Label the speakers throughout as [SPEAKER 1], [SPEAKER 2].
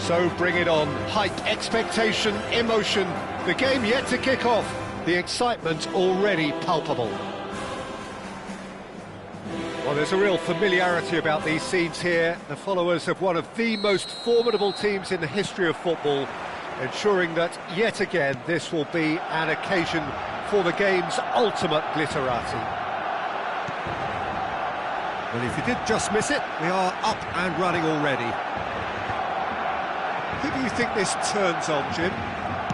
[SPEAKER 1] So bring it on. Hype, expectation, emotion. The game yet to kick off. The excitement already palpable. Well, there's a real familiarity about these scenes here. The followers of one of the most formidable teams in the history of football, ensuring that, yet again, this will be an occasion for the game's ultimate glitterati. Well, if you did just miss it, we are up and running already. Who do you think this turns on, Jim?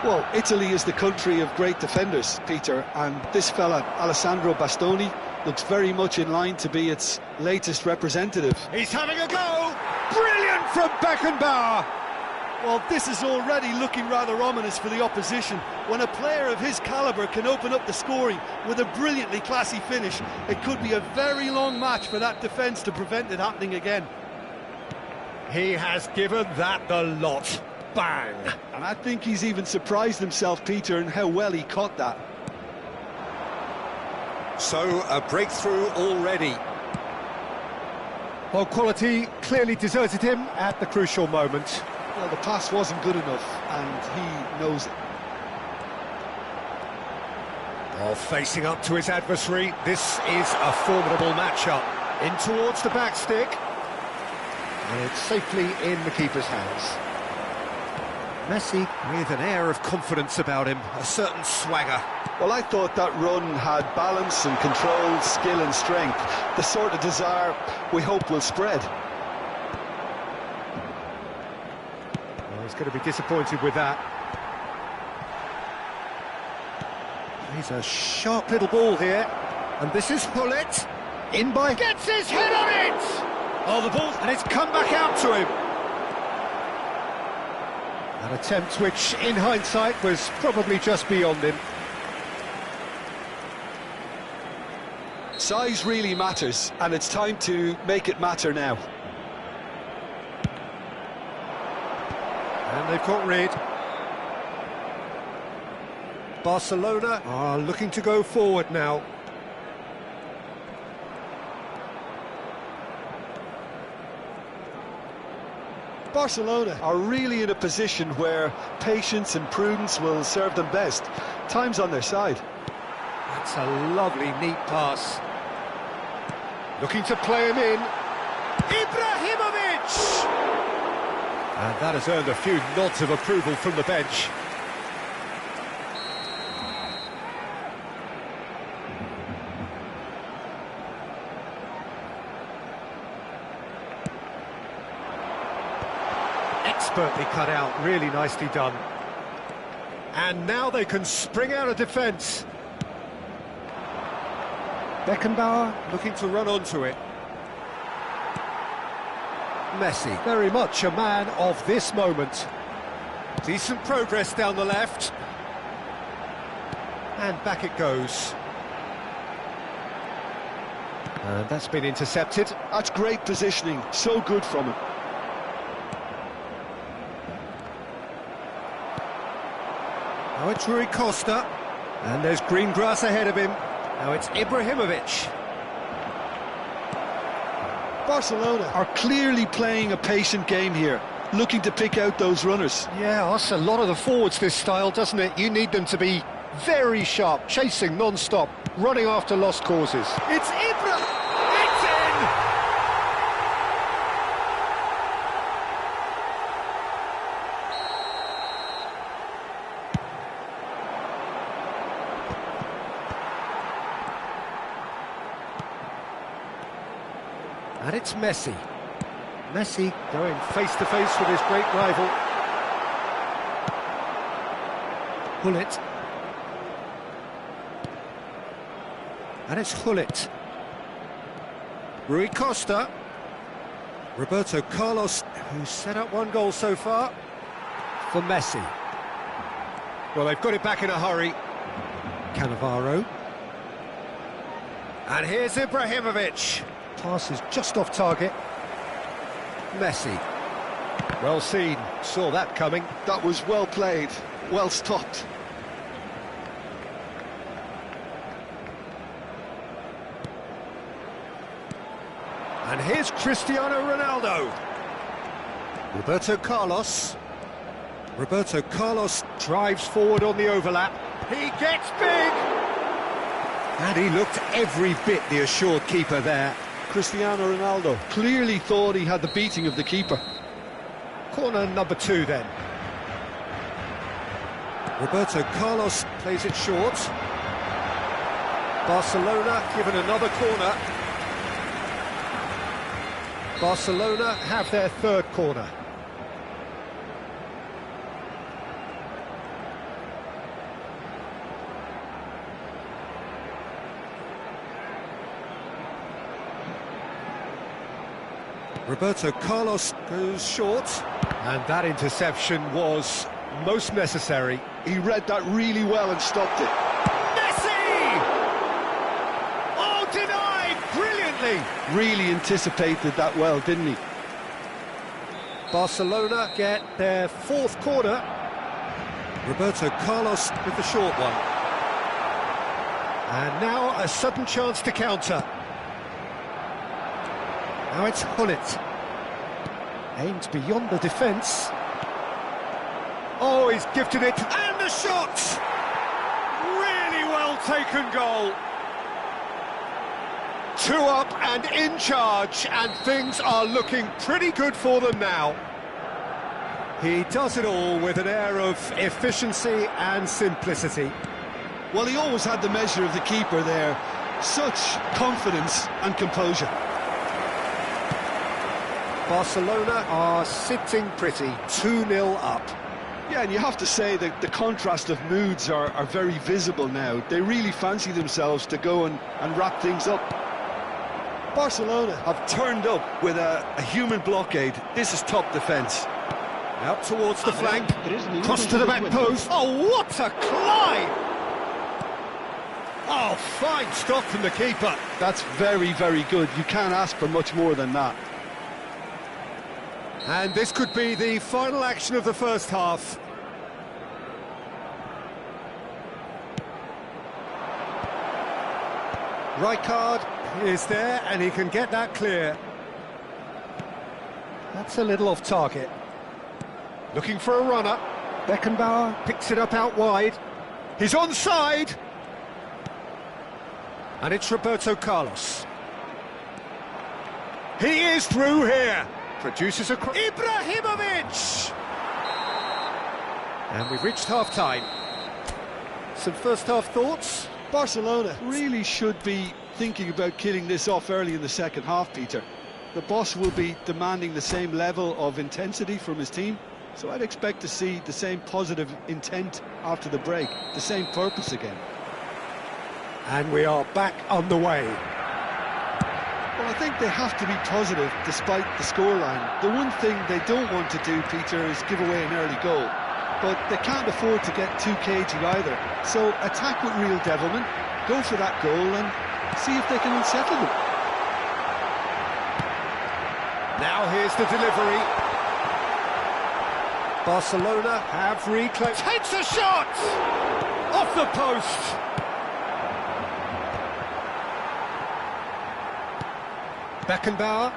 [SPEAKER 2] Well, Italy is the country of great defenders, Peter, and this fella, Alessandro Bastoni, looks very much in line to be its latest representative.
[SPEAKER 1] He's having a go! Brilliant from Beckenbauer!
[SPEAKER 2] Well, this is already looking rather ominous for the opposition. When a player of his calibre can open up the scoring with a brilliantly classy finish, it could be a very long match for that defence to prevent it happening again.
[SPEAKER 1] He has given that the lot. Bang!
[SPEAKER 2] And I think he's even surprised himself, Peter, in how well he caught that.
[SPEAKER 1] So, a breakthrough already. Well, quality clearly deserted him at the crucial moment.
[SPEAKER 2] Well, the pass wasn't good enough, and he knows it.
[SPEAKER 1] Oh, facing up to his adversary, this is a formidable matchup. In towards the back stick. And it's safely in the keeper's hands. Messi with an air of confidence about him, a certain swagger.
[SPEAKER 2] Well, I thought that run had balance and control, skill and strength, the sort of desire we hope will spread.
[SPEAKER 1] Well, he's going to be disappointed with that. He's a sharp little ball here, and this is Hullet. In by... Gets his head on it! Oh, the ball, and it's come back out to him. An attempt which, in hindsight, was probably just beyond him.
[SPEAKER 2] Size really matters, and it's time to make it matter now.
[SPEAKER 1] And they've got rid. Barcelona are looking to go forward now.
[SPEAKER 2] Barcelona are really in a position where patience and prudence will serve them best. Time's on their side.
[SPEAKER 1] That's a lovely, neat pass. Looking to play him in. Ibrahimovic! And that has earned a few nods of approval from the bench. Expertly cut out, really nicely done. And now they can spring out of defence. Beckenbauer looking to run onto it. Messi, very much a man of this moment. Decent progress down the left. And back it goes. And that's been intercepted.
[SPEAKER 2] That's great positioning, so good from him.
[SPEAKER 1] Now it's Rui Costa, and there's green grass ahead of him. Now it's Ibrahimovic.
[SPEAKER 2] Barcelona are clearly playing a patient game here, looking to pick out those runners.
[SPEAKER 1] Yeah, that's a lot of the forwards, this style, doesn't it? You need them to be very sharp, chasing non-stop, running after lost causes. It's Ibra! It's in! And it's Messi. Messi going face-to-face with his great rival. Hullet. And it's Hullet. Rui Costa. Roberto Carlos, who's set up one goal so far, for Messi. Well, they've got it back in a hurry. Cannavaro. And here's Ibrahimovic. Pass is just off target. Messi. Well seen, saw that coming.
[SPEAKER 2] That was well played, well stopped.
[SPEAKER 1] And here's Cristiano Ronaldo. Roberto Carlos. Roberto Carlos drives forward on the overlap. He gets big! And he looked every bit the assured keeper there.
[SPEAKER 2] Cristiano Ronaldo clearly thought he had the beating of the keeper.
[SPEAKER 1] Corner number 2 then. Roberto Carlos plays it short. Barcelona given another corner. Barcelona have their 3rd corner. Roberto Carlos goes short, and that interception was most necessary.
[SPEAKER 2] He read that really well and stopped it.
[SPEAKER 1] Messi! Oh, denied brilliantly!
[SPEAKER 2] Really anticipated that well, didn't he?
[SPEAKER 1] Barcelona get their 4th corner. Roberto Carlos with the short one. And now a sudden chance to counter. Now it's Hullet. Aimed beyond the defence. Oh, he's gifted it. And the shot! Really well taken goal. 2 up and in charge, and things are looking pretty good for them now. He does it all with an air of efficiency and simplicity.
[SPEAKER 2] Well, he always had the measure of the keeper there. Such confidence and composure.
[SPEAKER 1] Barcelona are sitting pretty, 2-0 up.
[SPEAKER 2] Yeah, and you have to say that the contrast of moods are very visible now. They really fancy themselves to go and wrap things up. Barcelona have turned up with a human blockade. This is top defence.
[SPEAKER 1] Out towards the flank, cross to the back post. Oh, what a climb! Oh, fine stop from the keeper.
[SPEAKER 2] That's very, very good. You can't ask for much more than that.
[SPEAKER 1] And this could be the final action of the first half. Rijkaard is there, and he can get that clear. That's a little off target. Looking for a runner. Beckenbauer picks it up out wide. He's onside. And it's Roberto Carlos. He is through here. Produces a Ibrahimovic! And we've reached half-time. Some first-half thoughts?
[SPEAKER 2] Barcelona really should be thinking about killing this off early in the second half, Peter. The boss will be demanding the same level of intensity from his team, so I'd expect to see the same positive intent after the break, the same purpose again.
[SPEAKER 1] And we are back on the way.
[SPEAKER 2] Well, I think they have to be positive despite the scoreline. The one thing they don't want to do, Peter, is give away an early goal. But they can't afford to get too cagey either. So attack with real devilment, go for that goal and see if they can unsettle them.
[SPEAKER 1] Now here's the delivery. Barcelona have reclaimed. Takes a shot! Off the post! Beckenbauer.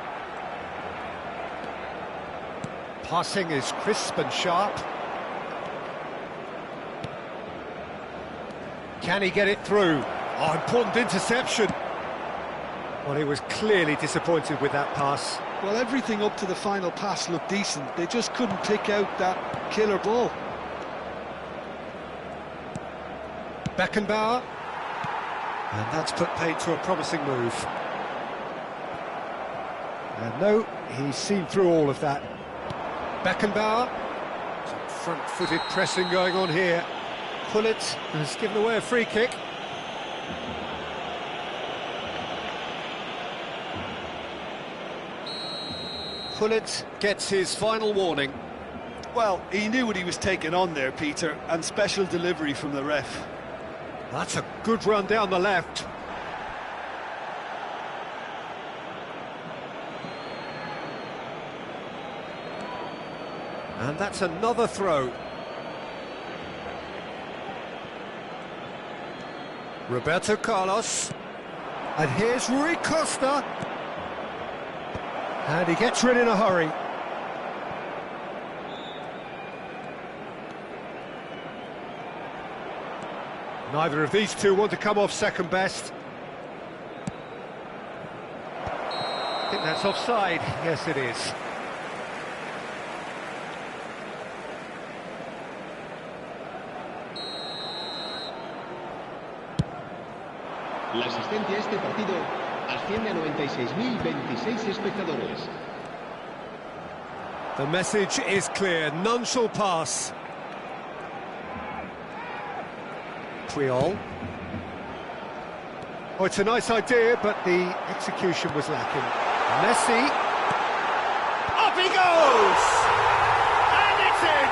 [SPEAKER 1] Passing is crisp and sharp. Can he get it through? Oh, important interception. Well, he was clearly disappointed with that pass.
[SPEAKER 2] Well, everything up to the final pass looked decent. They just couldn't pick out that killer ball.
[SPEAKER 1] Beckenbauer. And that's put paid to a promising move. And no, he's seen through all of that. Beckenbauer. Some front-footed pressing going on here. Hullet has given away a free kick. Hullet gets his final warning.
[SPEAKER 2] Well, he knew what he was taking on there, Peter, and special delivery from the ref.
[SPEAKER 1] That's a good run down the left. And that's another throw. Roberto Carlos. And here's Rui Costa. And he gets rid in a hurry. Neither of these two want to come off second best. I think that's offside. Yes, it is.
[SPEAKER 3] La asistencia a este partido asciende a 96.026 espectadores.
[SPEAKER 1] The message is clear. None shall pass. Puyol. Oh, it's a nice idea, but the execution was lacking. Messi. Up he goes! And it's in!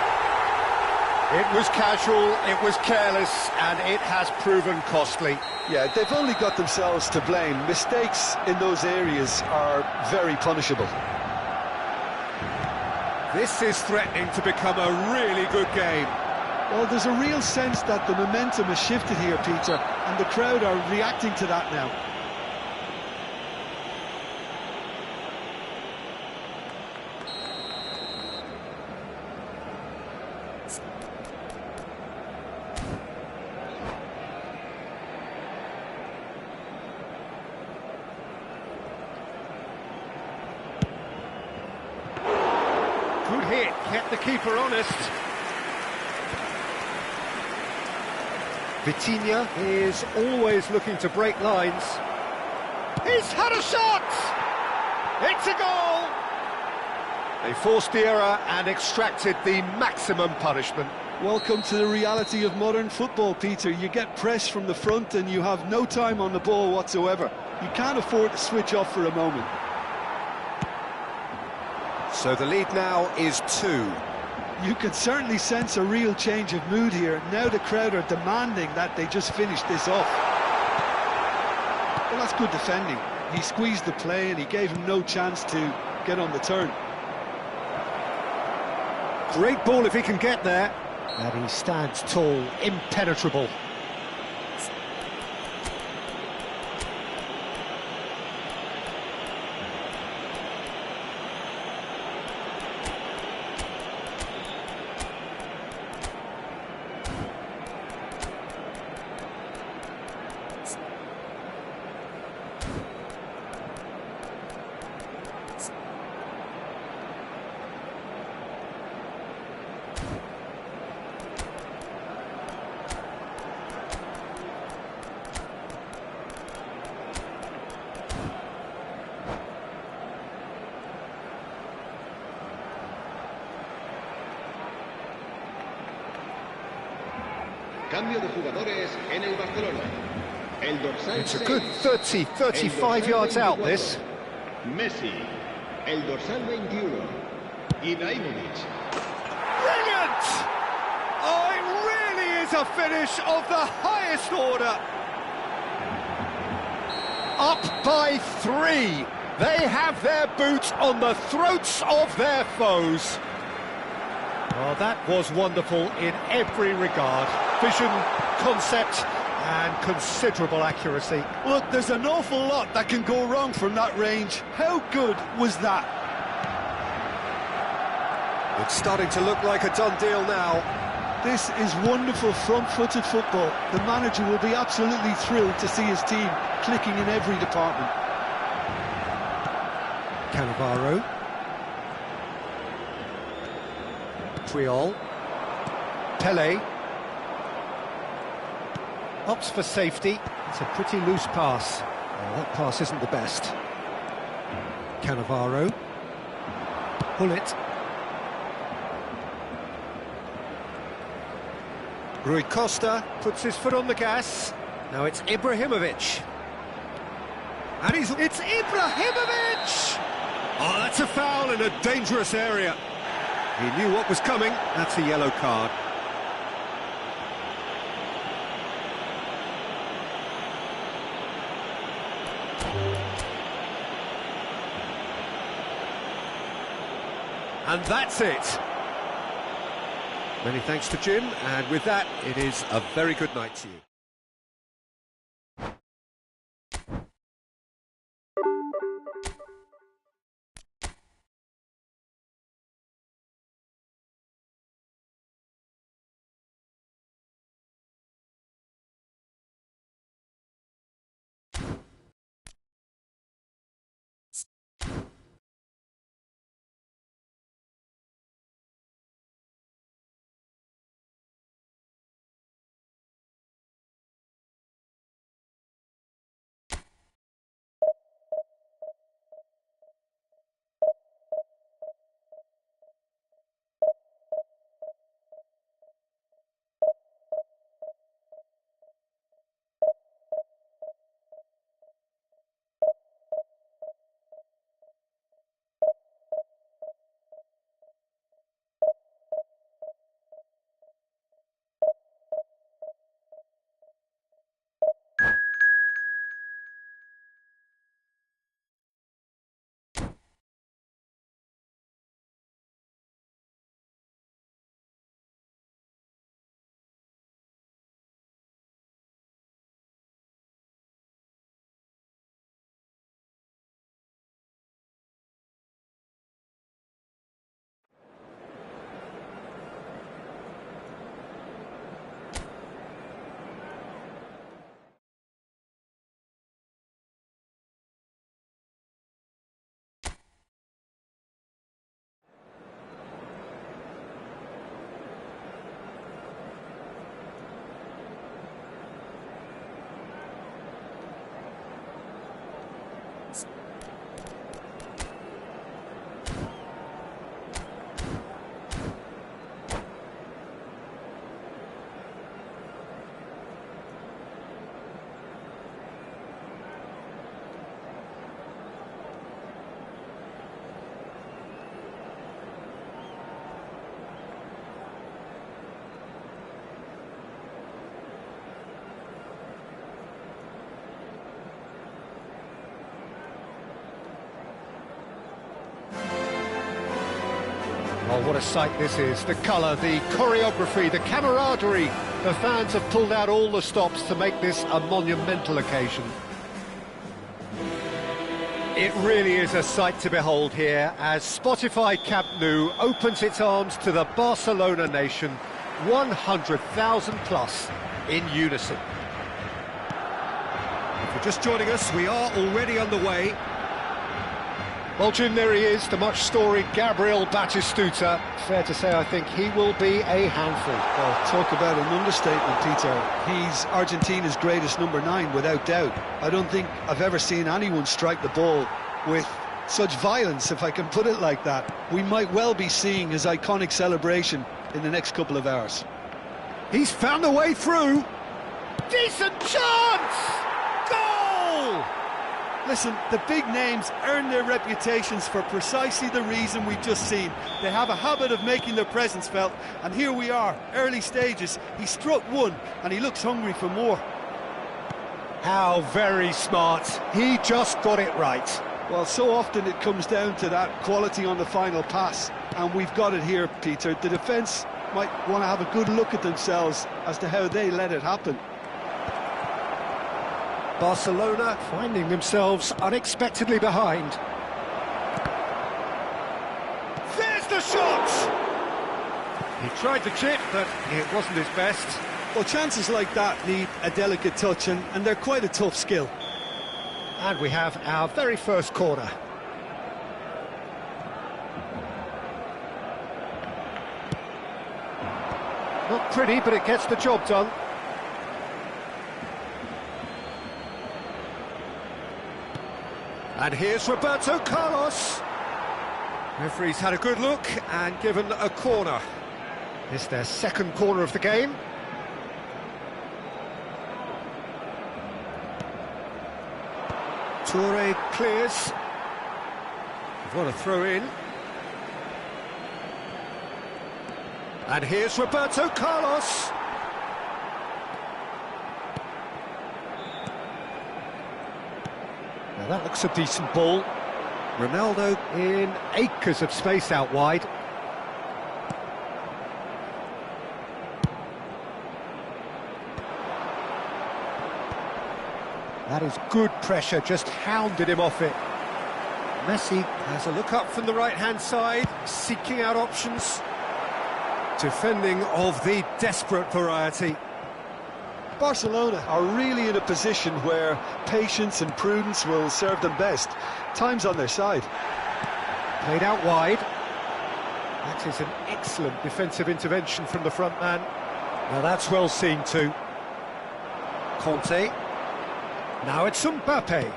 [SPEAKER 1] It was casual, it was careless, and it has proven costly.
[SPEAKER 2] Yeah, they've only got themselves to blame. Mistakes in those areas are very punishable.
[SPEAKER 1] This is threatening to become a really good game.
[SPEAKER 2] Well, there's a real sense that the momentum has shifted here, Peter, and the crowd are reacting to that now.
[SPEAKER 1] Good hit, kept the keeper honest. Vitinha is always looking to break lines. He's had a shot! It's a goal! They forced the error and extracted the maximum punishment.
[SPEAKER 2] Welcome to the reality of modern football, Peter. You get press from the front and you have no time on the ball whatsoever. You can't afford to switch off for a moment.
[SPEAKER 1] So the lead now is 2.
[SPEAKER 2] You can certainly sense a real change of mood here. Now the crowd are demanding that they just finish this off. Well, that's good defending. He squeezed the play and he gave him no chance to get on the turn.
[SPEAKER 1] Great ball if he can get there. And he stands tall, impenetrable.
[SPEAKER 3] Cambio de jugadores en el Barcelona. El dorsal
[SPEAKER 1] It's a
[SPEAKER 3] 6,
[SPEAKER 1] good 30, 35 yards out,
[SPEAKER 3] 24.
[SPEAKER 1] this.
[SPEAKER 3] Messi. El dorsal 21. Ibrahimovic.
[SPEAKER 1] Brilliant! Oh, it really is a finish of the highest order. Up by 3. They have their boot on the throats of their foes. Oh, that was wonderful in every regard. Vision, concept, and considerable accuracy.
[SPEAKER 2] Look, there's an awful lot that can go wrong from that range. How good was that?
[SPEAKER 1] It's starting to look like a done deal now.
[SPEAKER 2] This is wonderful front-footed football. The manager will be absolutely thrilled to see his team clicking in every department.
[SPEAKER 1] Cannavaro. Puyol. Pele. Opts for safety. It's a pretty loose pass. Oh, that pass isn't the best. Cannavaro. Hullet. Rui Costa puts his foot on the gas. Now it's Ibrahimovic. And it's Ibrahimovic! Oh, that's a foul in a dangerous area. He knew what was coming. That's a yellow card. And that's it. Many thanks to Jim, and with that, it is a very good night to you. Oh, what a sight this is. The colour, the choreography, the camaraderie. The fans have pulled out all the stops to make this a monumental occasion. It really is a sight to behold here as Spotify Camp Nou opens its arms to the Barcelona nation, 100,000 plus in unison. If you're just joining us, we are already underway. Well, Jim, there he is, the much-storied Gabriel Batistuta. Fair to say, I think he will be a handful.
[SPEAKER 2] Well, talk about an understatement, Peter. He's Argentina's greatest number 9, without doubt. I don't think I've ever seen anyone strike the ball with such violence, if I can put it like that. We might well be seeing his iconic celebration in the next couple of hours.
[SPEAKER 1] He's found a way through. Decent chance! Goal!
[SPEAKER 2] Listen, the big names earn their reputations for precisely the reason we've just seen. They have a habit of making their presence felt, and here we are, early stages. He struck one, and he looks hungry for more.
[SPEAKER 1] How very smart. He just got it right.
[SPEAKER 2] Well, so often it comes down to that quality on the final pass, and we've got it here, Peter. The defence might want to have a good look at themselves as to how they let it happen.
[SPEAKER 1] Barcelona finding themselves unexpectedly behind. There's the shot! He tried the chip, but it wasn't his best.
[SPEAKER 2] Well, chances like that need a delicate touch, and they're quite a tough skill.
[SPEAKER 1] And we have our very first corner. Not pretty, but it gets the job done. And here's Roberto Carlos. Referee's had a good look and given a corner. It's their second corner of the game. Toure clears. They've got a throw in. And here's Roberto Carlos. Now that looks a decent ball. Ronaldo in acres of space out wide. That is good pressure, just hounded him off it. Messi has a look up from the right-hand side, seeking out options. Defending of the desperate variety.
[SPEAKER 2] Barcelona are really in a position where patience and prudence will serve them best. Time's on their side.
[SPEAKER 1] Played out wide. That is an excellent defensive intervention from the front man. Now that's well seen too. Conte. Now it's Mbappe.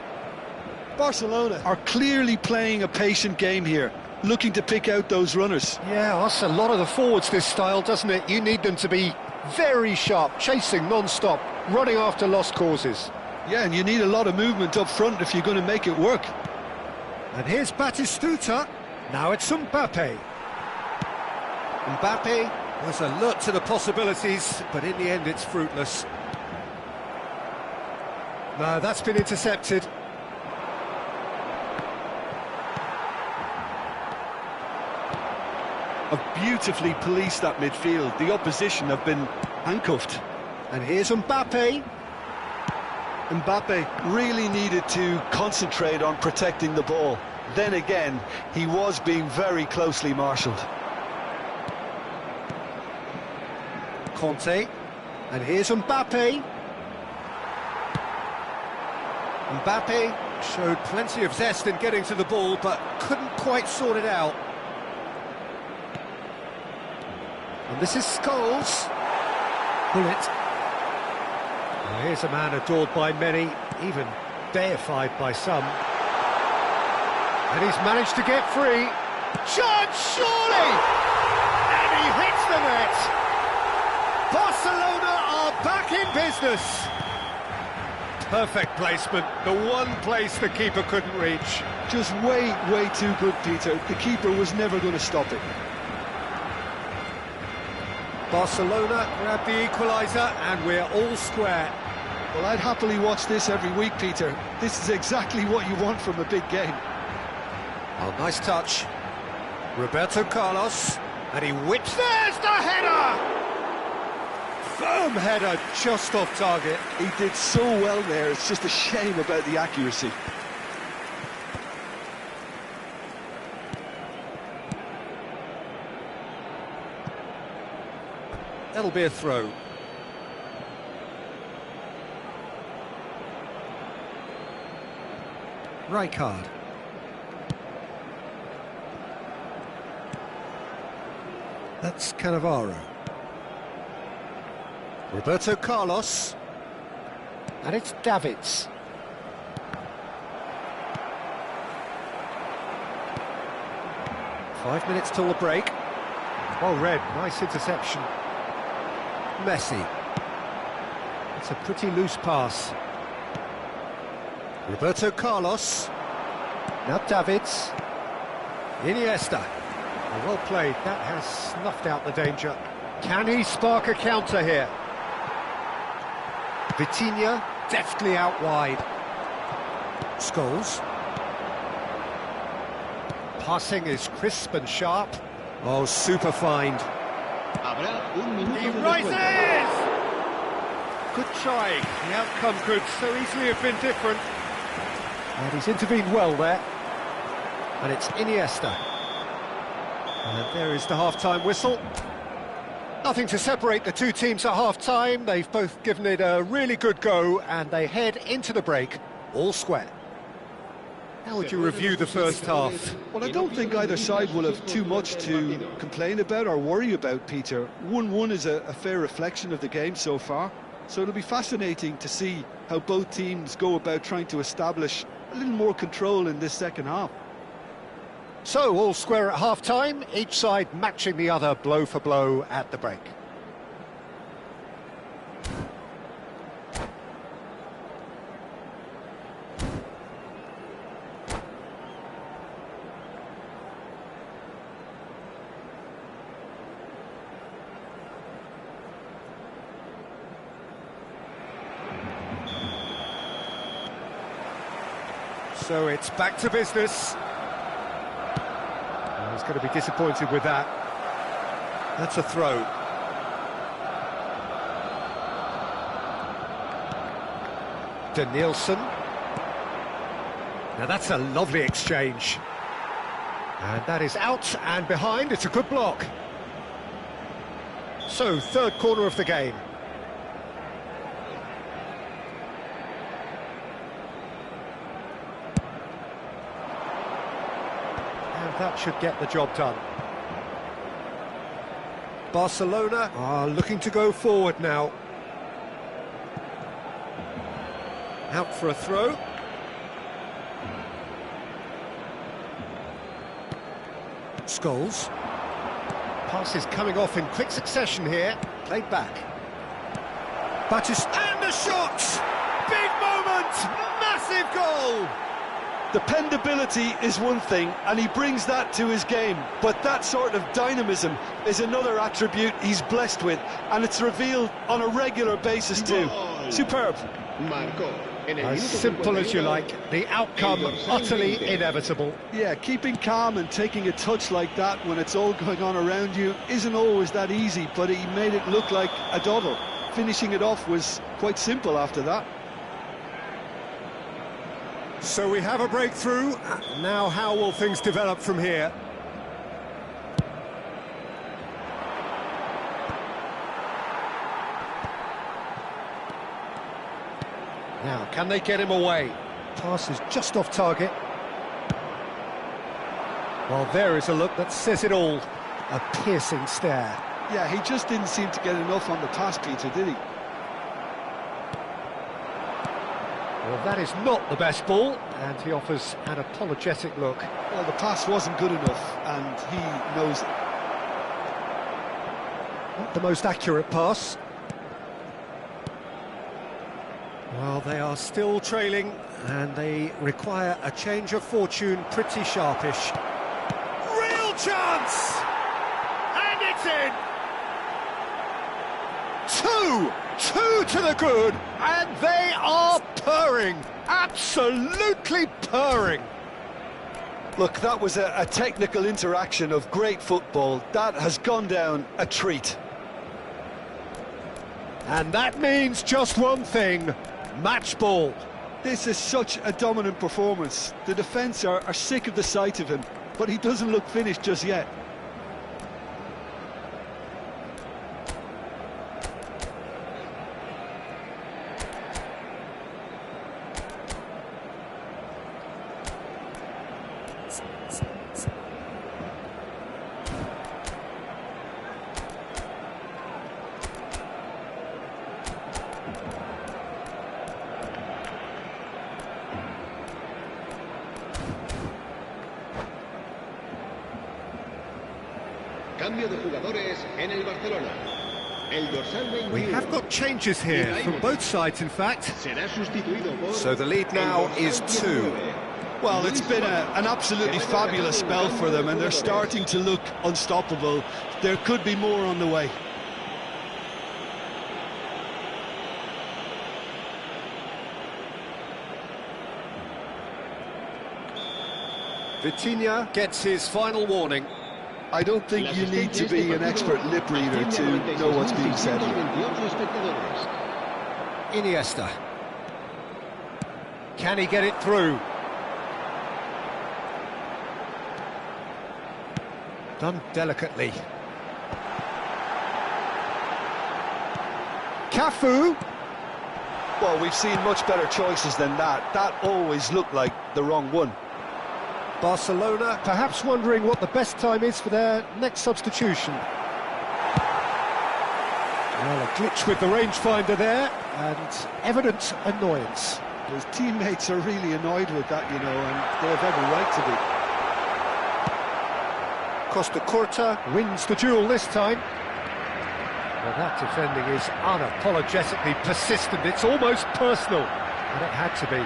[SPEAKER 2] Barcelona are clearly playing a patient game here, looking to pick out those runners.
[SPEAKER 1] Yeah, that's a lot of the forwards, this style, doesn't it? You need them to be very sharp, chasing non-stop, running after lost causes.
[SPEAKER 2] Yeah, and you need a lot of movement up front if you're going to make it work.
[SPEAKER 1] And here's Batistuta. Now it's Mbappe. Mbappe was alert to the possibilities, but in the end it's fruitless. No, that's been intercepted.
[SPEAKER 2] Have beautifully policed that midfield. The opposition have been handcuffed.
[SPEAKER 1] And here's Mbappe.
[SPEAKER 2] Mbappe really needed to concentrate on protecting the ball. Then again, he was being very closely marshalled.
[SPEAKER 1] Conte. And here's Mbappe. Mbappe showed plenty of zest in getting to the ball, but couldn't quite sort it out. And this is Scholes. Bullet. Well, here's a man adored by many, even deified by some. And he's managed to get free. Chance, surely! And he hits the net. Barcelona are back in business. Perfect placement, the one place the keeper couldn't reach.
[SPEAKER 2] Just way too good, Peter. The keeper was never going to stop it.
[SPEAKER 1] Barcelona grab the equaliser and we're all square.
[SPEAKER 2] Well, I'd happily watch this every week, Peter. This is exactly what you want from a big game.
[SPEAKER 1] Oh, nice touch. Roberto Carlos, and he whips. There's the header! Firm header, just off target.
[SPEAKER 2] He did so well there, it's just a shame about the accuracy.
[SPEAKER 1] That'll be a throw. Rijkaard. That's Cannavaro. Roberto Carlos. And it's Davids. Five minutes till the break. Well read, nice interception. Messi. It's a pretty loose pass. Roberto Carlos. Now Davids. Iniesta. Well played, that has snuffed out the danger. Can he spark a counter here? Vitinha, deftly out wide. Scholes. Passing is crisp and sharp. Oh, super find. He rises! Good try. The outcome could so easily have been different. And he's intervened well there. And it's Iniesta. And there is the half-time whistle. Nothing to separate the two teams at half-time. They've both given it a really good go, and they head into the break all square. How would you review the first half?
[SPEAKER 2] Well, I don't think either side will have too much to complain about or worry about, Peter. 1-1 is a fair reflection of the game so far. So it'll be fascinating to see how both teams go about trying to establish a little more control in this second half.
[SPEAKER 1] So, all square at half-time, each side matching the other blow for blow at the break. So it's back to business. He's going to be disappointed with that. That's a throw. Danielson. Now that's a lovely exchange. And that is out and behind. It's a good block. So, third corner of the game. That should get the job done. Barcelona are looking to go forward now. Out for a throw. Scholes. Pass is coming off in quick succession here. Played back. Battis and the shot! Big moment! Massive goal!
[SPEAKER 2] Dependability is one thing, and he brings that to his game, but that sort of dynamism is another attribute he's blessed with, and it's revealed on a regular basis too. Superb.
[SPEAKER 1] As simple as you like, the outcome utterly inevitable.
[SPEAKER 2] Yeah, keeping calm and taking a touch like that when it's all going on around you isn't always that easy, but he made it look like a doddle. Finishing it off was quite simple after that.
[SPEAKER 1] So we have a breakthrough. Now how will things develop from here? Now, can they get him away? Pass is just off target. Well, there is a look that says it all. A piercing stare.
[SPEAKER 2] Yeah, he just didn't seem to get enough on the pass, Peter, did he?
[SPEAKER 1] Well, that is not the best ball, and he offers an apologetic look.
[SPEAKER 2] Well, the pass wasn't good enough, and he knows it.
[SPEAKER 1] Not the most accurate pass. Well, they are still trailing, and they require a change of fortune pretty sharpish. Real chance! And it's in! Two to the good, and they are purring, absolutely purring.
[SPEAKER 2] Look, that was a technical interaction of great football. That has gone down a treat.
[SPEAKER 1] And that means just one thing, match ball.
[SPEAKER 2] This is such a dominant performance. The defence are sick of the sight of him, but he doesn't look finished just yet.
[SPEAKER 3] Cambio de jugadores en el Barcelona. El dorsal 21.
[SPEAKER 1] We have got changes here from both sides, in fact.
[SPEAKER 3] Será sustituido por
[SPEAKER 1] So the lead now is 2.
[SPEAKER 2] Well, it's been an absolutely fabulous spell for them, and they're starting to look unstoppable. There could be more on the way.
[SPEAKER 1] Vitinha gets his final warning.
[SPEAKER 2] I don't think you need to be an expert lip reader to know what's being said here.
[SPEAKER 1] Iniesta. Can he get it through? Done delicately. Cafu.
[SPEAKER 2] Well, we've seen much better choices than that. That always looked like the wrong one.
[SPEAKER 1] Barcelona perhaps wondering what the best time is for their next substitution. Well, a glitch with the rangefinder there, and evident annoyance.
[SPEAKER 2] His teammates are really annoyed with that, you know, and they have every right to be.
[SPEAKER 1] Costa Curta wins the duel this time. Well, that defending is unapologetically persistent. It's almost personal, and it had to be.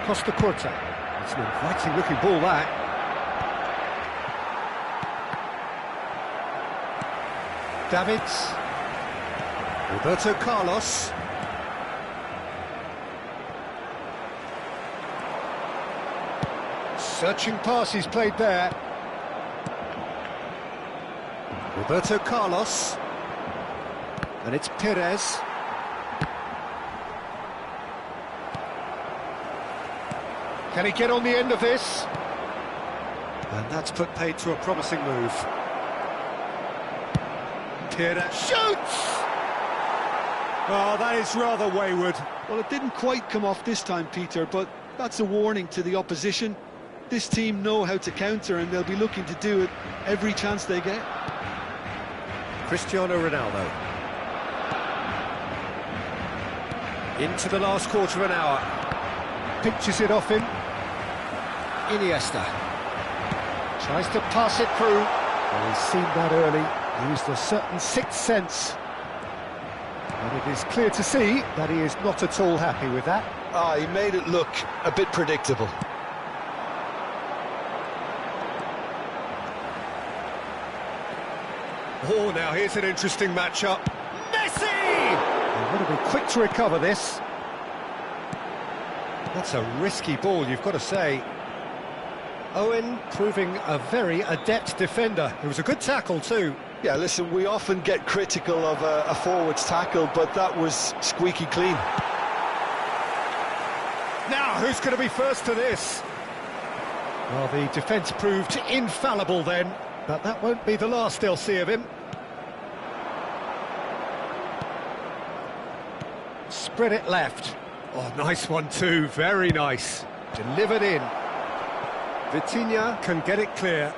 [SPEAKER 1] Costa Curta. It's an inviting looking ball, that. Davids. Roberto Carlos. Searching pass he's played there. Roberto Carlos. And it's Perez. Can he get on the end of this? And that's put paid to a promising move. Perez shoots! Oh, that is rather wayward.
[SPEAKER 2] Well, it didn't quite come off this time, Peter, but that's a warning to the opposition. This team know how to counter, and they'll be looking to do it every chance they get.
[SPEAKER 1] Cristiano Ronaldo. Into the last quarter of an hour. Pinches it off him. Iniesta. Tries to pass it through. Well, he's seen that early. Used a certain sixth sense. And it is clear to see that he is not at all happy with that.
[SPEAKER 2] He made it look a bit predictable.
[SPEAKER 1] Oh, now here's an interesting matchup. Messi! They've got to be quick to recover this. That's a risky ball, you've got to say. Owen proving a very adept defender. It was a good tackle too.
[SPEAKER 2] Yeah, listen, we often get critical of a forward's tackle, but that was squeaky clean.
[SPEAKER 1] Now, who's going to be first to this? Well, the defence proved infallible then, but that won't be the last they'll see of him. Spread it left. Oh, nice one too, very nice. Delivered in. Vitinha can get it clear.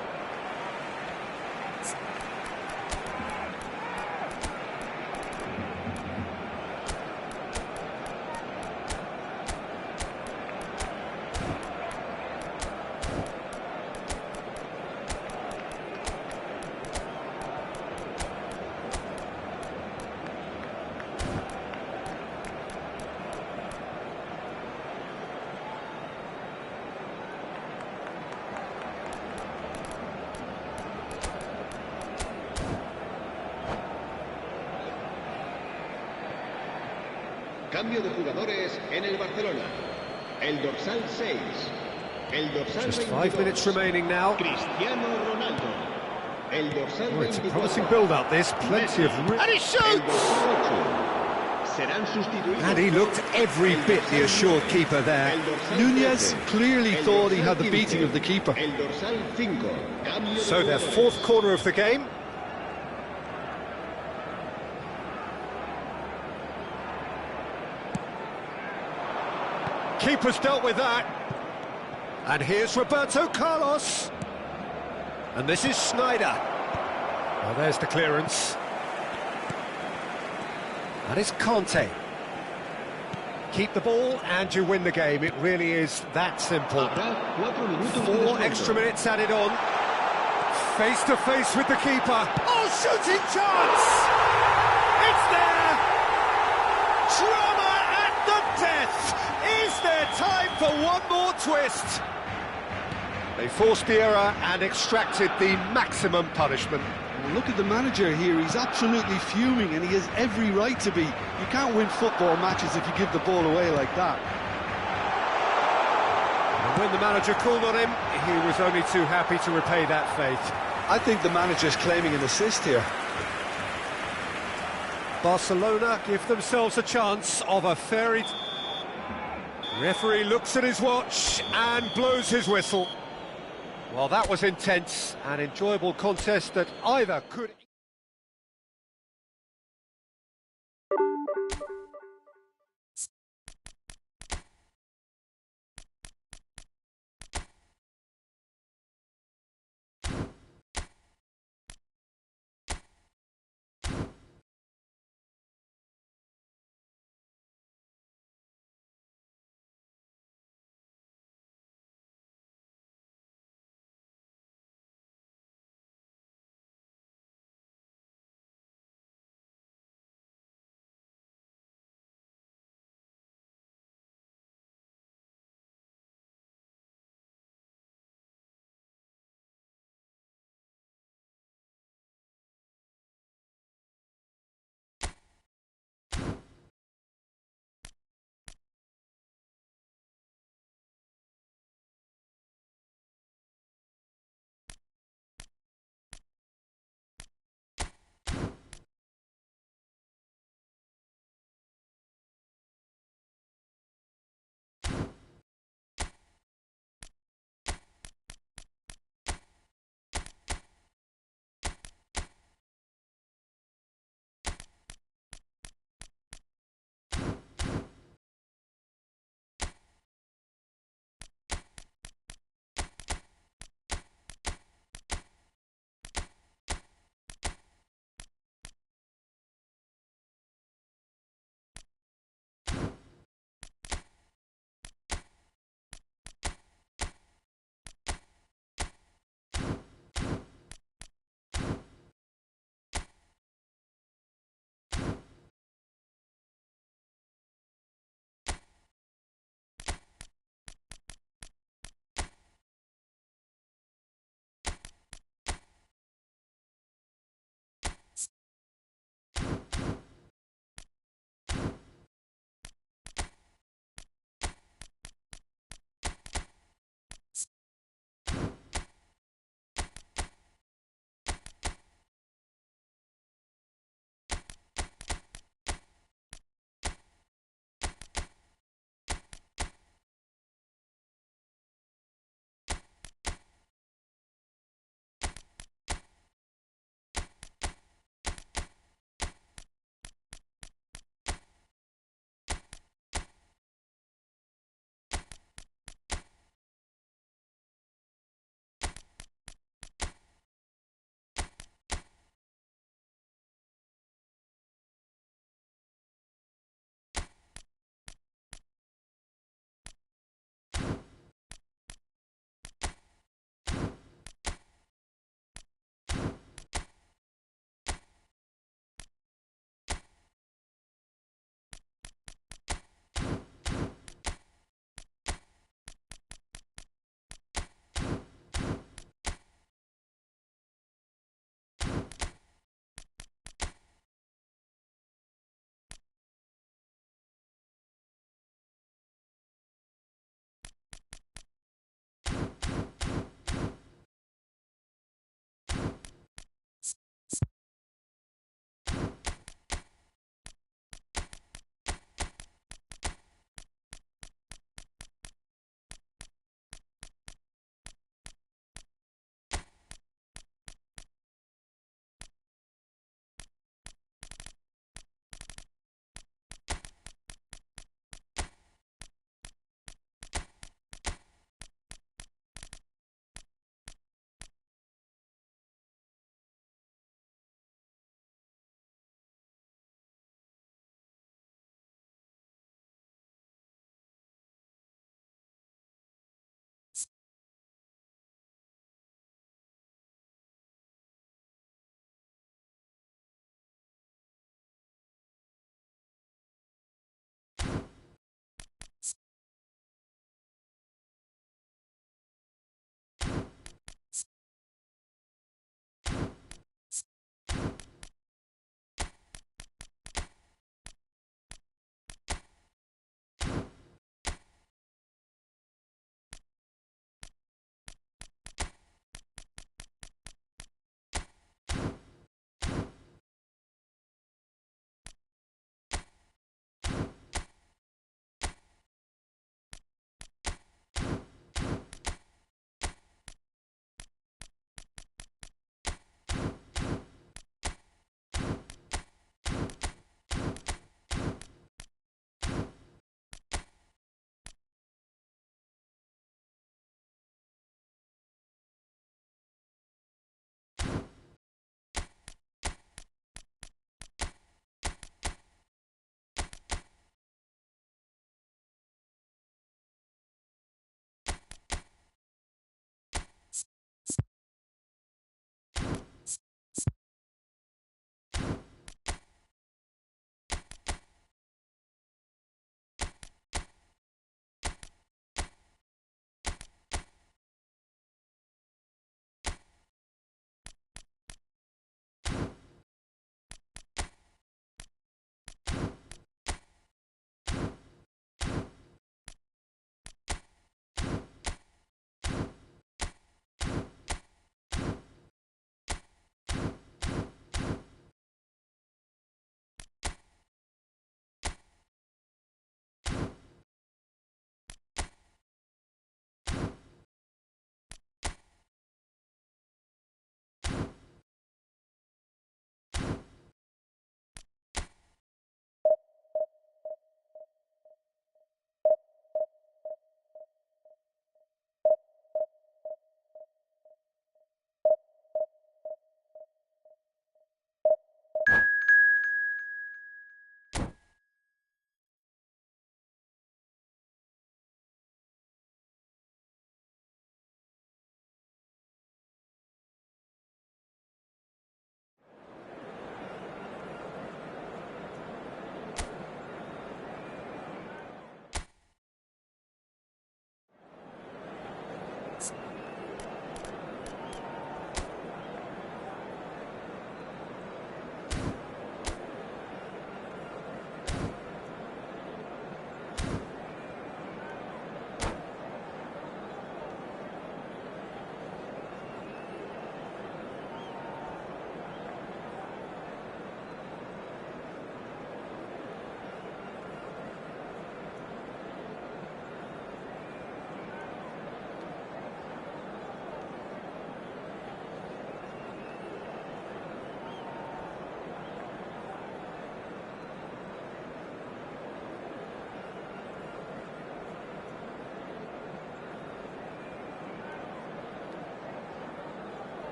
[SPEAKER 3] Cambio de jugadores en el Barcelona. El dorsal 6. El dorsal
[SPEAKER 1] Just
[SPEAKER 3] 22.
[SPEAKER 1] 5 minutes remaining now.
[SPEAKER 3] Cristiano Ronaldo. El dorsal
[SPEAKER 1] Oh, it's a
[SPEAKER 3] 24.
[SPEAKER 1] promising build-up, this. Plenty of...
[SPEAKER 3] Messi.
[SPEAKER 1] And he
[SPEAKER 3] El
[SPEAKER 1] shoots!
[SPEAKER 3] dorsal 8. Serán sustituidos.
[SPEAKER 1] And he looked every bit the assured keeper there.
[SPEAKER 3] El dorsal
[SPEAKER 2] Nunez
[SPEAKER 3] 13.
[SPEAKER 2] clearly
[SPEAKER 3] El
[SPEAKER 2] thought he
[SPEAKER 3] dorsal
[SPEAKER 2] had the
[SPEAKER 3] 15.
[SPEAKER 2] beating of the keeper.
[SPEAKER 3] El dorsal 5. Cambio de
[SPEAKER 1] So their
[SPEAKER 3] jugadores.
[SPEAKER 1] fourth corner of the game. Keeper's dealt with that. And here's Roberto Carlos. And this is Snyder. Well, there's the clearance. That is Conte. Keep the ball and you win the game. It really is that simple.
[SPEAKER 3] Habrá 4 minutos de
[SPEAKER 1] 4
[SPEAKER 3] descuento.
[SPEAKER 1] extra minutes added on. Face to face with the keeper. Oh, shooting chance! It's there! Drama at the death! Is there time for one more twist? They forced the error and extracted the maximum punishment.
[SPEAKER 2] Look at the manager here, he's absolutely fuming and he has every right to be. You can't win football matches if you give the ball away like that.
[SPEAKER 1] And when the manager called on him, he was only too happy to repay that faith.
[SPEAKER 2] I think the manager's claiming an assist here.
[SPEAKER 1] Barcelona give themselves a chance of a fairy... Referee looks at his watch and blows his whistle. Well, that was intense, an enjoyable contest that either could...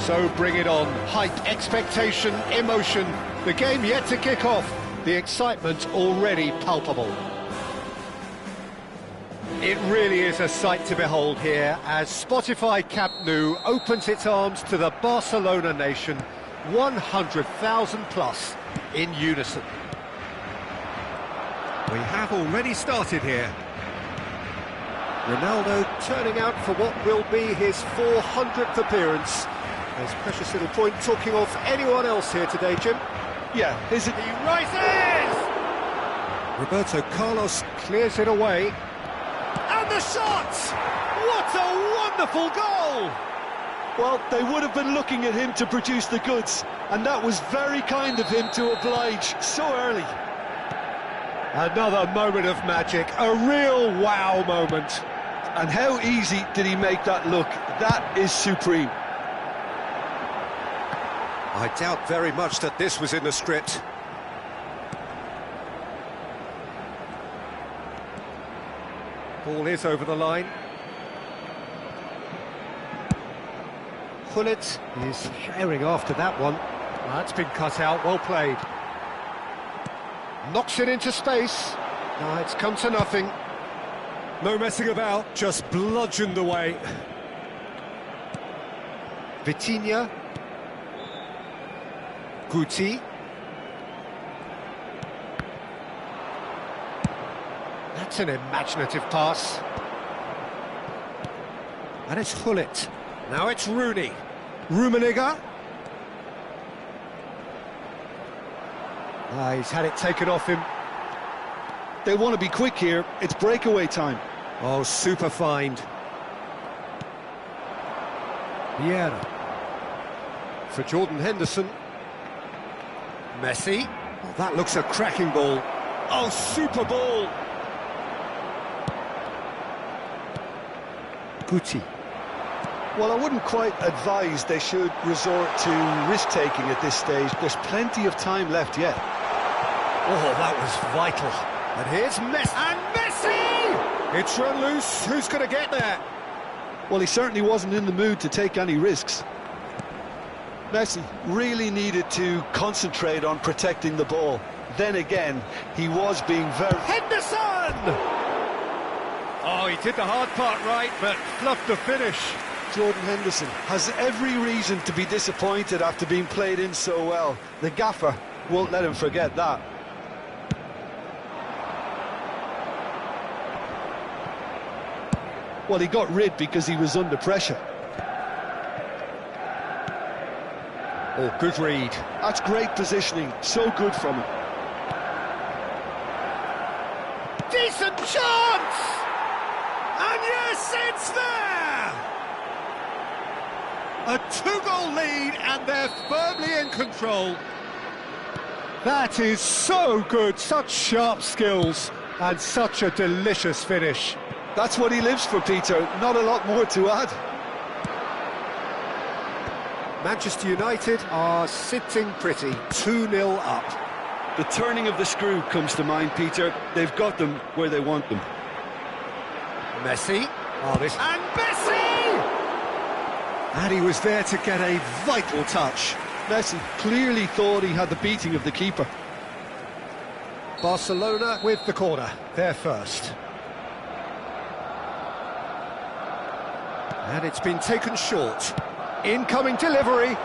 [SPEAKER 1] So bring it on. Hype, expectation, emotion. The game yet to kick off. The excitement already palpable. It really is a sight to behold here as Spotify Camp Nou opens its arms to the Barcelona nation, 100,000 plus in unison. We have already started here. Ronaldo turning out for what will be his 400th appearance. There's precious little point talking of anyone else here today, Jim.
[SPEAKER 2] Yeah,
[SPEAKER 1] He rises! Roberto Carlos clears it away. And the shot! What a wonderful goal!
[SPEAKER 2] Well, they would have been looking at him to produce the goods, and that was very kind of him to oblige so early.
[SPEAKER 1] Another moment of magic, a real wow moment.
[SPEAKER 2] And how easy did he make that look? That is supreme.
[SPEAKER 1] I doubt very much that this was in the script. Ball is over the line. Gullit is sharing after that one. That's been cut out, well played. Knocks it into space. No, it's come to nothing. No messing about, just bludgeoned away. Vitinha. Guti. That's an imaginative pass. And it's Gullit. Now it's Rooney. Rummenigge. He's had it taken off him.
[SPEAKER 2] They want to be quick here. It's breakaway time.
[SPEAKER 1] Oh, super find. Vieira. For Jordan Henderson. Messi. Oh, that looks a cracking ball. Oh, super ball. Guti.
[SPEAKER 2] Well, I wouldn't quite advise they should resort to risk-taking at this stage. There's plenty of time left yet.
[SPEAKER 1] Oh, that was vital. And here's Messi. And Messi! It's run loose. Who's going to get there?
[SPEAKER 2] Well, he certainly wasn't in the mood to take any risks. Messi really needed to concentrate on protecting the ball. Then again, he was being very...
[SPEAKER 1] Henderson! Oh, he did the hard part right, but fluffed the finish.
[SPEAKER 2] Jordan Henderson has every reason to be disappointed after being played in so well. The gaffer won't let him forget that. Well, he got rid because he was under pressure.
[SPEAKER 1] Oh, good read.
[SPEAKER 2] That's great positioning, so good from him.
[SPEAKER 1] Decent chance! And yes, it's there! A two-goal lead, and they're firmly in control. That is so good, such sharp skills, and such a delicious finish.
[SPEAKER 2] That's what he lives for, Peter. Not a lot more to add.
[SPEAKER 1] Manchester United are sitting pretty, 2-0 up.
[SPEAKER 2] The turning of the screw comes to mind, Peter. They've got them where they want them.
[SPEAKER 1] Messi. Oh, this... And Messi! And he was there to get a vital touch.
[SPEAKER 2] Messi clearly thought he had the beating of the keeper.
[SPEAKER 1] Barcelona with the corner, they're first. And it's been taken short. Incoming delivery.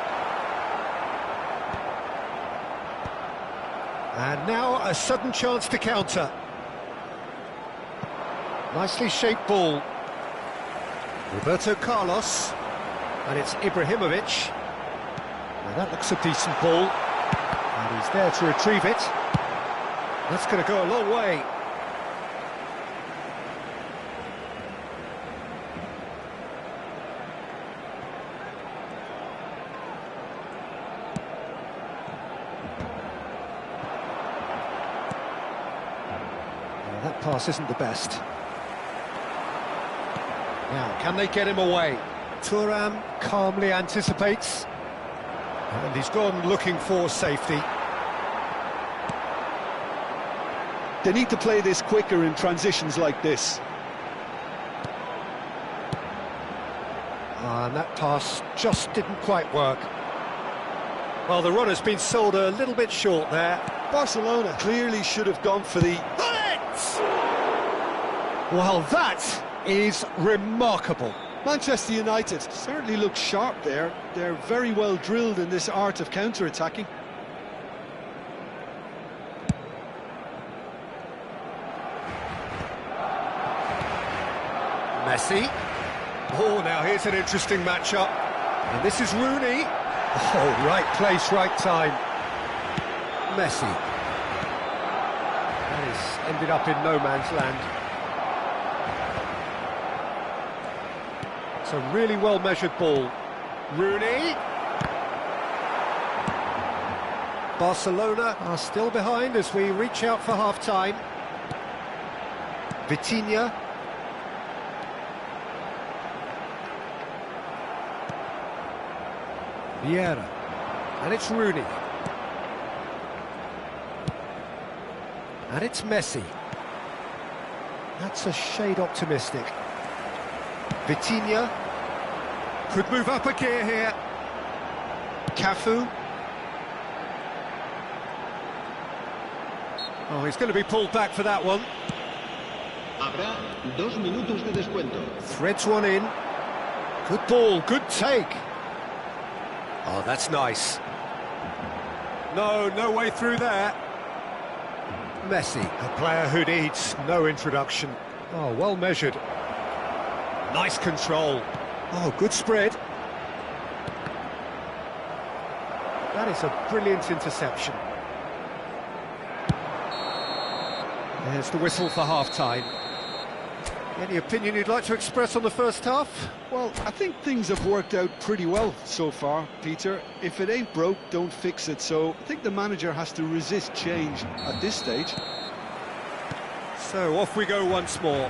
[SPEAKER 1] And now a sudden chance to counter. Nicely shaped ball. Roberto Carlos. And it's Ibrahimovic. Now that looks a decent ball. And he's there to retrieve it. That's going to go a long way. That pass isn't the best. Now, can they get him away? Thuram calmly anticipates. And he's gone looking for safety.
[SPEAKER 2] They need to play this quicker in transitions like this.
[SPEAKER 1] And that pass just didn't quite work. Well, the run has been sold a little bit short there.
[SPEAKER 2] Barcelona clearly should have gone for the...
[SPEAKER 1] Well, that is remarkable.
[SPEAKER 2] Manchester United certainly look sharp there. They're very well drilled in this art of counter-attacking.
[SPEAKER 1] Messi. Oh, now here's an interesting matchup. And this is Rooney. Oh, right place, right time. Messi. That has ended up in no man's land. It's a really well-measured ball. Rooney. Barcelona are still behind as we reach out for half-time. Vitinha. Vieira, and it's Rooney, and it's Messi. That's a shade optimistic. Vitinha could move up a gear here. Cafu. Oh, he's going to be pulled back for that one.
[SPEAKER 3] Habrá 2 minutos de descuento.
[SPEAKER 1] Threads one in. Good ball, good take. Oh, that's nice. No way through there. Messi, a player who needs no introduction. Oh, well measured. Nice control. Oh, good spread. That is a brilliant interception. There's the whistle for half-time. Any opinion you'd like to express on the first half?
[SPEAKER 2] Well, I think things have worked out pretty well so far, Peter. If it ain't broke, don't fix it. So I think the manager has to resist change at this stage.
[SPEAKER 1] So off we go once more.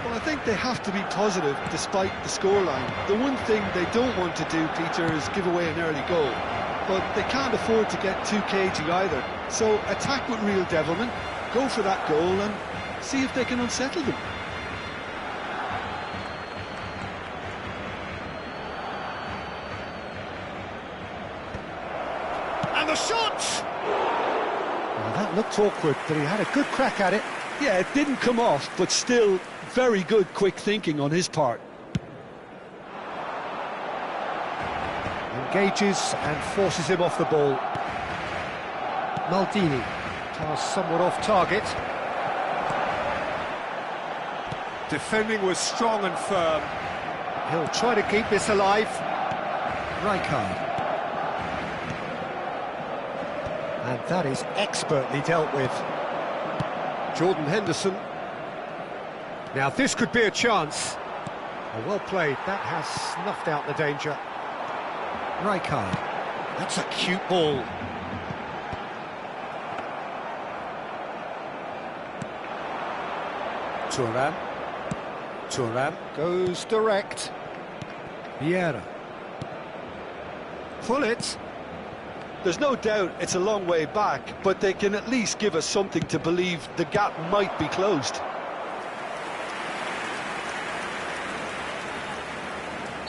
[SPEAKER 2] Well, I think they have to be positive despite the scoreline. The one thing they don't want to do, Peter, is give away an early goal. But they can't afford to get too cagey either. So attack with real devilment, go for that goal and see if they can unsettle them.
[SPEAKER 1] And the shot! Well, that looked awkward, but he had a good crack at it.
[SPEAKER 2] Yeah, it didn't come off, but still very good quick thinking on his part.
[SPEAKER 1] Engages and forces him off the ball. Maldini, pass somewhat off target. Defending was strong and firm. He'll try to keep this alive. Rijkaard. And that is expertly dealt with. Jordan Henderson. Now this could be a chance. Oh, well played. That has snuffed out the danger. Rijkaard. That's a cute ball. Thuram goes direct. Vieira. Pull it.
[SPEAKER 2] There's no doubt it's a long way back, but they can at least give us something to believe the gap might be closed.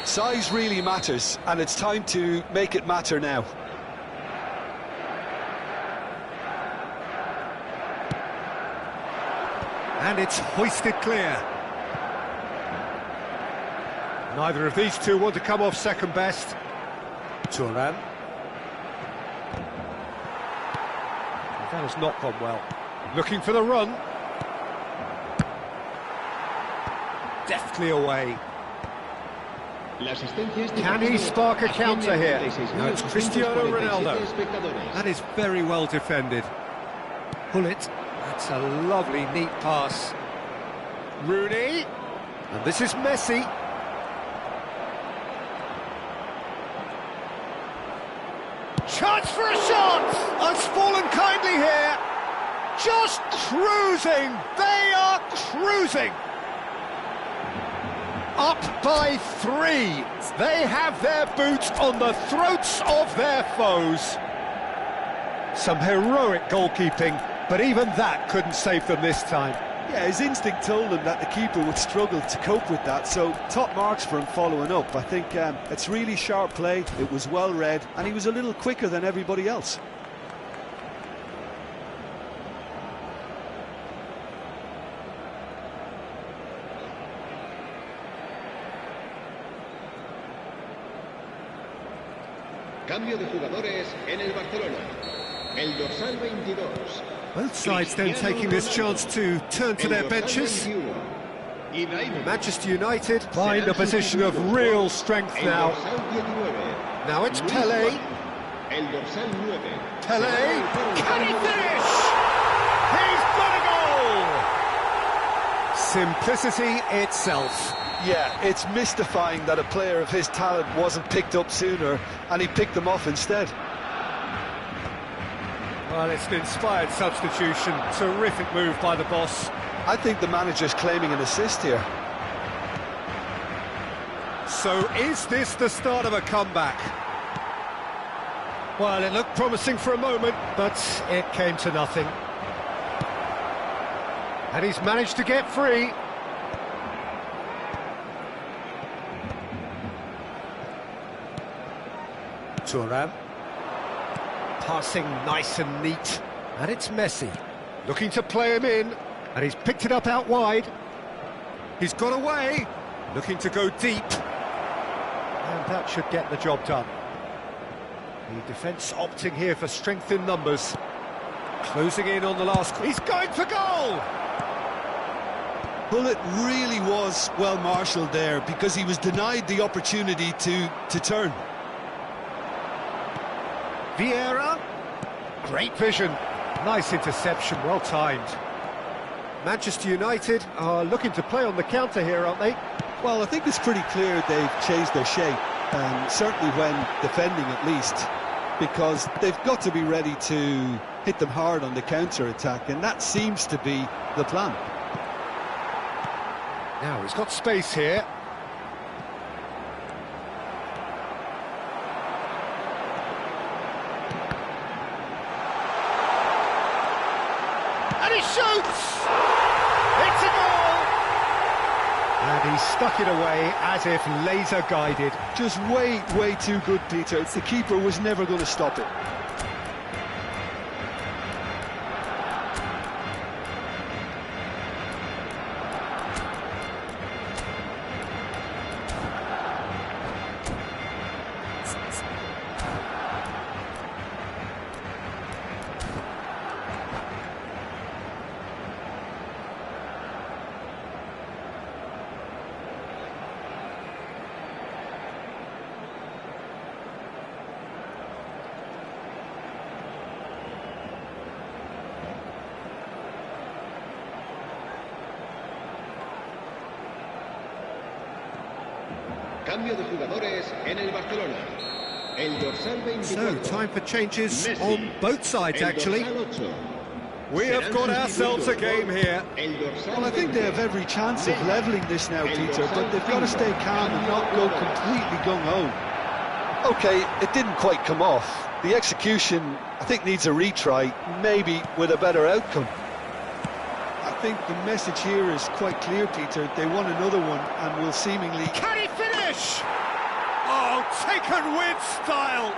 [SPEAKER 2] Size really matters, and it's time to make it matter now.
[SPEAKER 1] And it's hoisted clear. Neither of these two want to come off second best. Thuram. That has not gone well. Looking for the run. Deftly away. Can he spark a counter here? No, it's Cristiano Ronaldo. That is very well defended. Pull it. That's a lovely, neat pass. Rooney. And this is Messi. Chance for a shot! Has fallen kindly here. Just cruising. They are cruising. Up by 3. They have their boots on the throats of their foes. Some heroic goalkeeping, but even that couldn't save them this time.
[SPEAKER 2] Yeah, his instinct told him that the keeper would struggle to cope with that, so top marks for him following up. I think it's really sharp play, it was well read, and he was a little quicker than everybody else.
[SPEAKER 3] Cambio de jugadores en el Barcelona. El dorsal 22.
[SPEAKER 1] Both sides then taking this chance to turn to their benches. Manchester United find a position of real strength now. Now it's Pele. Pele, can he finish? He's got a goal! Simplicity itself.
[SPEAKER 2] Yeah, it's mystifying that a player of his talent wasn't picked up sooner, and he picked them off instead.
[SPEAKER 1] Well, it's an inspired substitution. Terrific move by the boss.
[SPEAKER 2] I think the manager's claiming an assist here.
[SPEAKER 1] So is this the start of a comeback? Well, it looked promising for a moment, but it came to nothing. And he's managed to get free. Thuram. Passing nice and neat. And it's Messi. Looking to play him in. And he's picked it up out wide. He's got away. Looking to go deep. And that should get the job done. The defence opting here for strength in numbers. Closing in on the last... He's going for goal!
[SPEAKER 2] Well, it really was well marshalled there, because he was denied the opportunity to turn.
[SPEAKER 1] Vieira, great vision, nice interception, well timed. Manchester United are looking to play on the counter here, aren't they?
[SPEAKER 2] Well, I think it's pretty clear they've changed their shape, certainly when defending at least, because they've got to be ready to hit them hard on the counter-attack, and that seems to be the plan.
[SPEAKER 1] Now he's got space here. And he shoots! It's a goal! And he stuck it away as if laser-guided.
[SPEAKER 2] Just way too good, Peter. The keeper was never going to stop it.
[SPEAKER 3] Cambio de jugadores en el Barcelona. El dorsal 24.
[SPEAKER 1] So, time for changes on both sides, actually. We have got ourselves a game here.
[SPEAKER 2] Well, I think they have every chance of levelling this now, Peter, but they've got to stay calm and not go completely gung-ho. OK, it didn't quite come off. The execution, I think, needs a retry, maybe with a better outcome. I think the message here is quite clear, Peter. They want another one and will seemingly...
[SPEAKER 1] Can he finish? Oh, taken with style!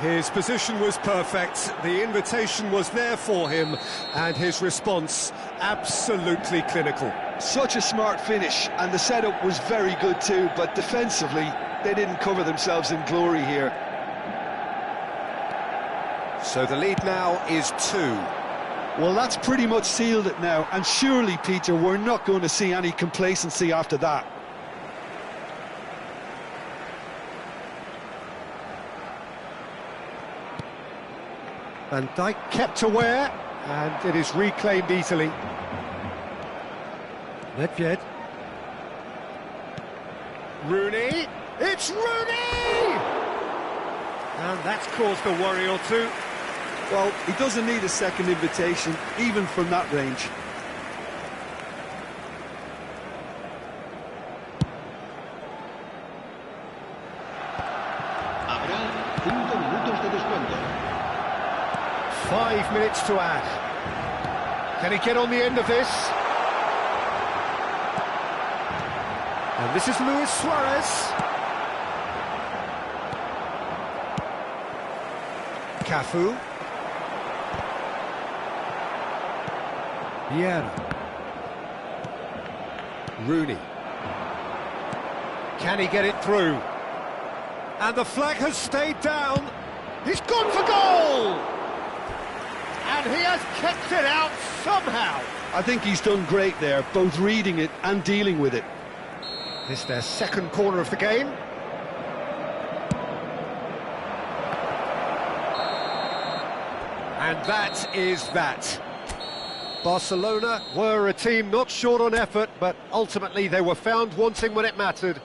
[SPEAKER 1] His position was perfect, the invitation was there for him, and his response absolutely clinical.
[SPEAKER 2] Such a smart finish, and the setup was very good too, but defensively, they didn't cover themselves in glory here.
[SPEAKER 1] So the lead now is 2.
[SPEAKER 2] Well, that's pretty much sealed it now, and surely, Peter, we're not going to see any complacency after that.
[SPEAKER 1] Van Dijk kept aware, and it is reclaimed easily. Nedved. Rooney, it's Rooney! And that's caused a worry or two.
[SPEAKER 2] Well, he doesn't need a second invitation, even from that range.
[SPEAKER 3] Habrá 5 minutos de descuento.
[SPEAKER 1] 5 minutes to add. Can he get on the end of this? And this is Luis Suarez. Cafu. Vieira. Rooney. Can he get it through? And the flag has stayed down. He's gone for goal! And he has kept it out somehow.
[SPEAKER 2] I think he's done great there, both reading it and dealing with it.
[SPEAKER 1] This is their second corner of the game. And that is that. Barcelona were a team not short on effort, but ultimately they were found wanting when it mattered.